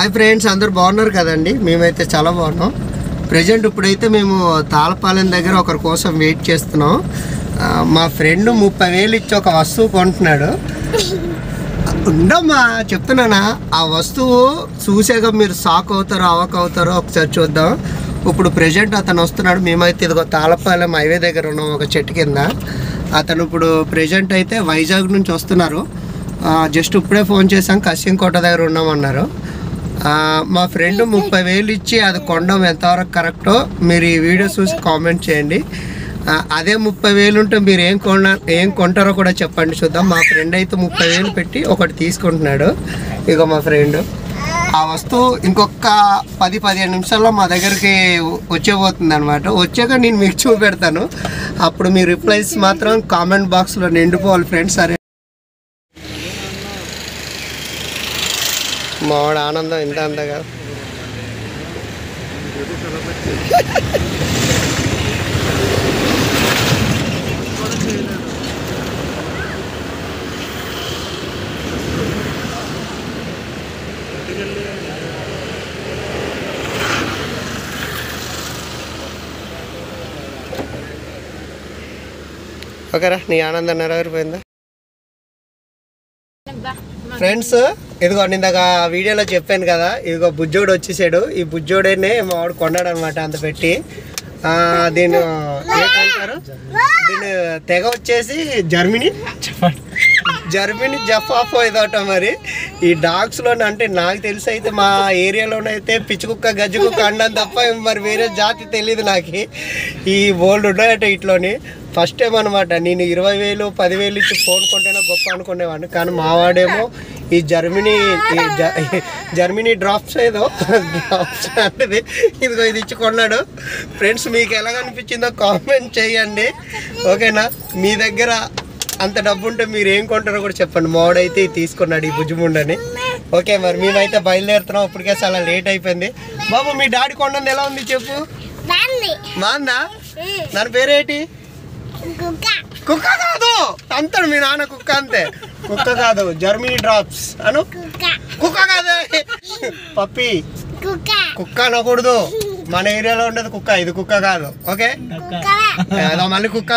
Hi friends, అందరూ బాగున్నారు కదండి. మేమైతే చాలా బాగున్నాం. ప్రజెంట్ ఇప్పుడైతే మేము తాళపాలెం దగ్గర ఒకరి కోసం వెయిట్ చేస్తున్నాం. మా ఫ్రెండ్ 30,000 ఇచ్చి ఒక వస్తువు కొంటున్నాడు. ఉండమ్మా చెప్తున్నానా, ఆ వస్తువు చూసాక మీరు షాక్ అవుతారో అవక్ అవుతారో ఒకసారి చూద్దాం. ఇప్పుడు ప్రజెంట్ అతను వస్తున్నాడు. మేమైతే ఇదిగో తాళపాలెం హైవే దగ్గర ఉన్నాం, ఒక చెట్టు కింద. అతను ఇప్పుడు ప్రజెంట్ అయితే వైజాగ్ నుంచి వస్తున్నారు. జస్ట్ ఇప్పుడే ఫోన్ చేసాం, కసింకోట దగ్గర ఉన్నామన్నారు. మా ఫ్రెండ్ 30,000 ఇచ్చి అది కొనడం ఎంతవరకు కరెక్టో మీరు ఈ వీడియో చూసి కామెంట్ చేయండి. అదే 30,000 ఉంటే మీరు ఏం కొంటారో కూడా చెప్పండి, చూద్దాం. మా ఫ్రెండ్ అయితే 30,000 పెట్టి ఒకటి తీసుకుంటున్నాడు. ఇక మా ఫ్రెండ్ ఆ వస్తువు ఇంకొక 10-15 నిమిషాల్లో మా దగ్గరికి వచ్చేపోతుంది అనమాట. వచ్చాక నేను మీకు చూపెడతాను. అప్పుడు మీ రిప్లైస్ మాత్రం కామెంట్ బాక్స్లో నిండిపోవాలి ఫ్రెండ్స్. సరే, మావాడు ఆనందం ఇంత అంతగా. ఓకేరా, నీ ఆనందం నెరవేరిపోయిందా ఫ్రెండ్స్? ఇదిగో ఇందాక వీడియోలో చెప్పాను కదా, ఇదిగో బుజ్జోడు వచ్చేసాడు. ఈ బుజ్జోడేనే మా వాడు కొన్నాడు అనమాట అంత పెట్టి. దీని ఏంటంటారు, దీని తెగ వచ్చేసి జర్మనీ జఫాఫో ఇదోట. మరి ఈ డాగ్స్లోనే అంటే నాకు తెలిసి అయితే మా ఏరియాలోనైతే పిచ్చి కుక్క గజ్జి కుక్క అన్నాను తప్ప మరి వేరే జాతి తెలియదు నాకు. ఈ బోల్డ్ ఉన్నాయట ఇట్లోని. ఫస్ట్ టైం అనమాట నేను 20,000 10,000 ఇచ్చి ఫోన్ కొంటేనే గొప్ప అనుకునేవాడిని. కానీ మావాడేమో ఈ జర్మనీ డ్రాప్స్ ఏదో డ్రాప్స్ అంటే ఇదిగో ఇది ఇచ్చి కొన్నాడు. ఫ్రెండ్స్, మీకు ఎలాగ అనిపించిందో కామెంట్ చేయండి, ఓకేనా? మీ దగ్గర అంత డబ్బు ఉంటే మీరు ఏం కొంటారో కూడా చెప్పండి. మావాడైతే ఇది తీసుకున్నాడు, ఈ బుజ్జిముండని. ఓకే, మరి మేమైతే బయలుదేరుతున్నాం. ఇప్పటికే చాలా లేట్ అయిపోయింది. బాబు, మీ డాడీ కొండది ఎలా ఉంది చెప్పు. బాగుందా? దాని పేరేంటి? కుక్క కాదు, అంటాడు మీ నాన్న. కుక్క అంతే, కుక్క కాదు. జర్మనీ డ్రాప్స్ అను. కుక్క కాదు, పప్పి. కుక్క అనకూడదు, మన ఏరియాలో ఉండదు కుక్క. ఇది కుక్క కాదు, ఓకే? మళ్ళీ కుక్క